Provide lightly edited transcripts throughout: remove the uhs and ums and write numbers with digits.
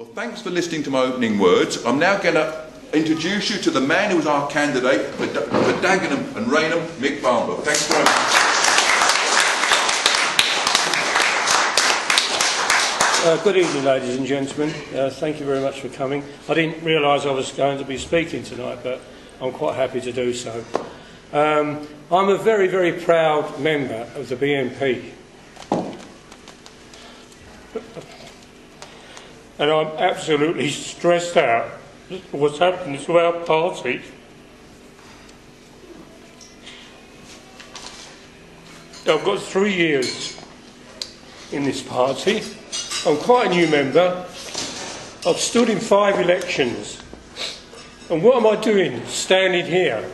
Well, thanks for listening to my opening words. I'm now going to introduce you to the man who was our candidate for Dagenham and Rainham, Mick Barnbrook. Thanks very much. Good evening, ladies and gentlemen. Thank you very much for coming. I didn't realise I was going to be speaking tonight, but I'm quite happy to do so. I'm a very, very proud member of the BNP. And I'm absolutely stressed out at what's happening to our party. I've got 3 years in this party. I'm quite a new member. I've stood in 5 elections. And what am I doing standing here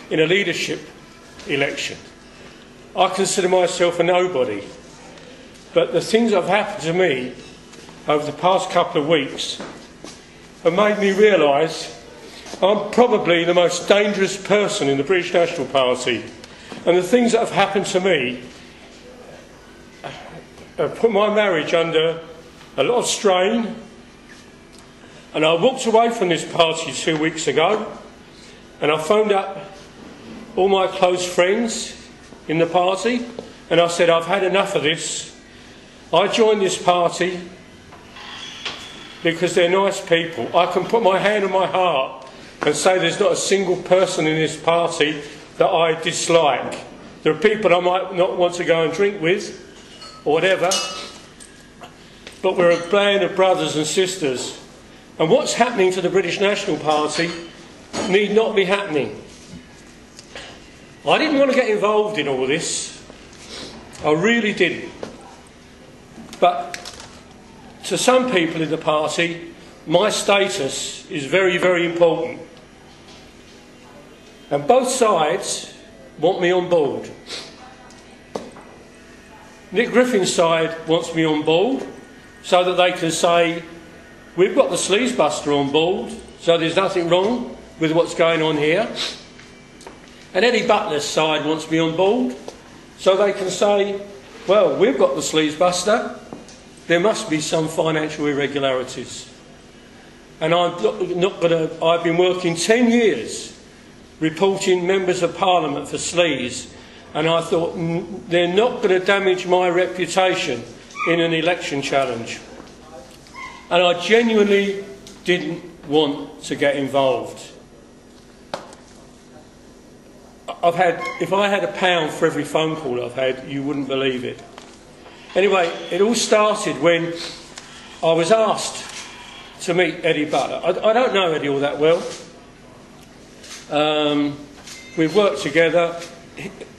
in a leadership election? I consider myself a nobody. But the things that have happened to me over the past couple of weeks have made me realise I'm probably the most dangerous person in the British National Party. And the things that have happened to me have put my marriage under a lot of strain. And I walked away from this party 2 weeks ago, and I phoned up all my close friends in the party, and I said, I've had enough of this. I joined this party because they're nice people. I can put my hand on my heart and say there's not a single person in this party that I dislike. There are people I might not want to go and drink with, or whatever, but we're a band of brothers and sisters. And what's happening to the British National Party need not be happening. I didn't want to get involved in all this. I really didn't. But to some people in the party, my status is very, very important. And both sides want me on board. Nick Griffin's side wants me on board so that they can say, we've got the sleazebuster on board, so there's nothing wrong with what's going on here. And Eddie Butler's side wants me on board so they can say, well, we've got the sleazebuster, there must be some financial irregularities. And I've been working 10 years reporting members of Parliament for sleaze, and I thought they're not going to damage my reputation in an election challenge. And I genuinely didn't want to get involved. If I had £1 for every phone call I've had, you wouldn't believe it. Anyway, it all started when I was asked to meet Eddie Butler. I don't know Eddie all that well. We've worked together.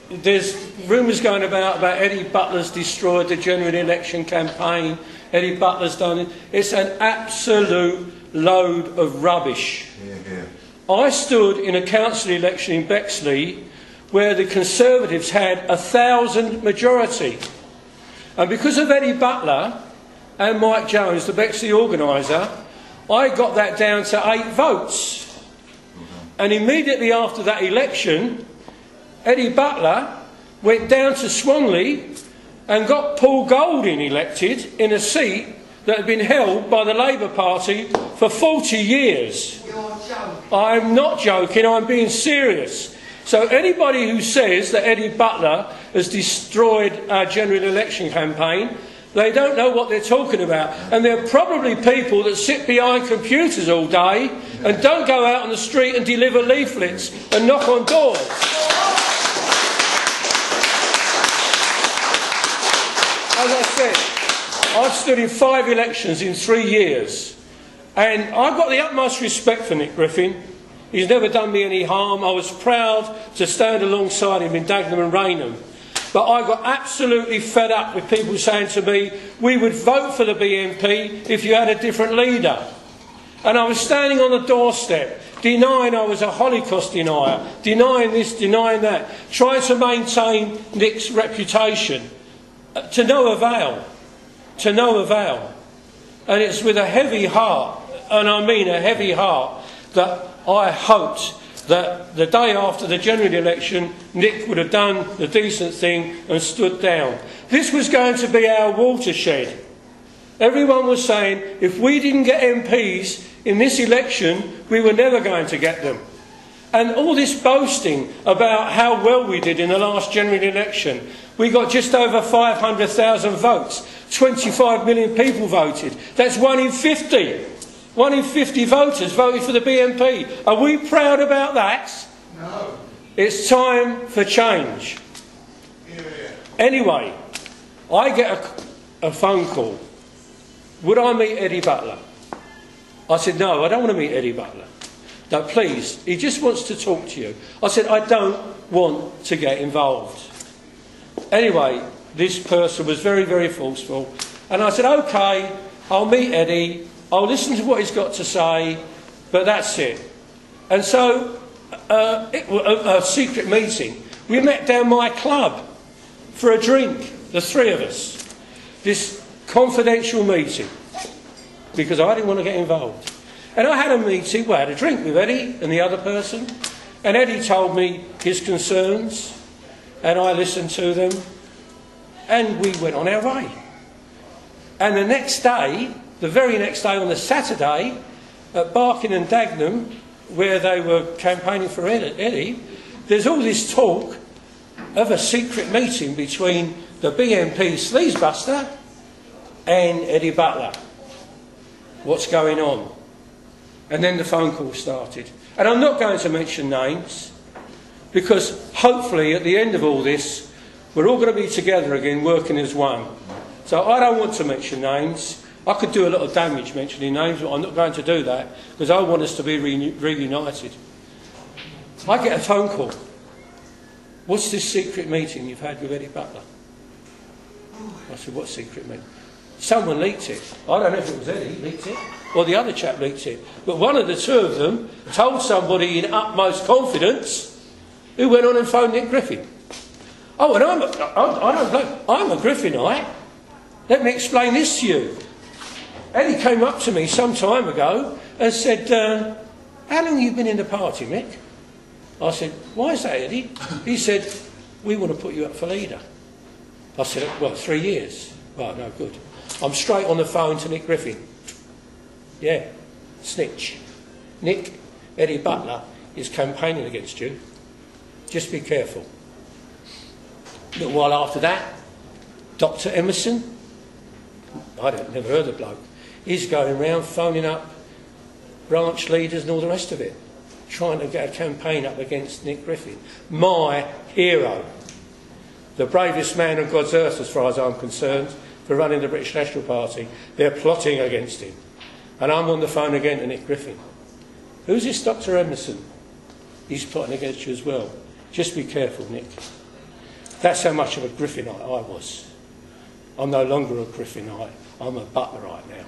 There's rumours going about Eddie Butler's destroyed the general election campaign. Eddie Butler's done it. It's an absolute load of rubbish. Yeah. I stood in a council election in Bexley where the Conservatives had 1,000 majority. And because of Eddie Butler and Mike Jones, the Bexley organiser, I got that down to 8 votes. And immediately after that election, Eddie Butler went down to Swanley and got Paul Golding elected in a seat that had been held by the Labour Party for 40 years. You're joking. I'm not joking, I'm being serious. So anybody who says that Eddie Butler has destroyed our general election campaign, they don't know what they're talking about. And they're probably people that sit behind computers all day and don't go out on the street and deliver leaflets and knock on doors. As I said, I've stood in 5 elections in 3 years, and I've got the utmost respect for Nick Griffin. He's never done me any harm. I was proud to stand alongside him in Dagenham and Rainham. But I got absolutely fed up with people saying to me, we would vote for the BNP if you had a different leader. And I was standing on the doorstep, denying I was a Holocaust denier, denying this, denying that, trying to maintain Nick's reputation. To no avail. To no avail. And it's with a heavy heart, and I mean a heavy heart, that I hoped that the day after the general election, Nick would have done the decent thing and stood down. This was going to be our watershed. Everyone was saying if we didn't get MPs in this election, we were never going to get them. And all this boasting about how well we did in the last general election. We got just over 500,000 votes. 25 million people voted. That's 1 in 50. 1 in 50 voters voted for the BNP. Are we proud about that? No. It's time for change. Anyway, I get a phone call. Would I meet Eddie Butler? I said, no, I don't want to meet Eddie Butler. No, please, he just wants to talk to you. I said, I don't want to get involved. Anyway, this person was very, very forceful. And I said, OK, I'll meet Eddie. I'll listen to what he's got to say, but that's it. And so, a secret meeting. We met down my club for a drink, the three of us. This confidential meeting, because I didn't want to get involved. And I had a meeting, well, I had a drink with Eddie and the other person, and Eddie told me his concerns, and I listened to them, and we went on our way. And the next day, the very next day, on the Saturday, at Barking and Dagenham, where they were campaigning for Eddie, there's all this talk of a secret meeting between the BNP sleazebuster and Eddie Butler. What's going on? And then the phone call started. And I'm not going to mention names, because hopefully at the end of all this, we're all going to be together again, working as one. So I don't want to mention names. I could do a lot of damage mentioning names, but I'm not going to do that, because I want us to be reunited. I get a phone call. What's this secret meeting you've had with Eddie Butler? I said, what secret meeting? Someone leaked it. I don't know if it was Eddie leaked it, or the other chap leaked it. But one of the two of them told somebody in utmost confidence, who went on and phoned Nick Griffin. Oh, and I'm a Griffinite. Let me explain this to you. Eddie came up to me some time ago and said, how long have you been in the party, Mick? I said, why is that, Eddie? He said, we want to put you up for leader. I said, well, 3 years. Right, no, good. I'm straight on the phone to Nick Griffin. Yeah, snitch. Nick, Eddie Butler is campaigning against you. Just be careful. A little while after that, Dr. Emerson, never heard of the bloke, he's going round phoning up branch leaders and all the rest of it, trying to get a campaign up against Nick Griffin. My hero. The bravest man on God's earth, as far as I'm concerned, for running the British National Party. They're plotting against him. And I'm on the phone again to Nick Griffin. Who's this Dr. Emerson? He's plotting against you as well. Just be careful, Nick. That's how much of a Griffinite I was. I'm no longer a Griffinite. I'm a Butlerite now.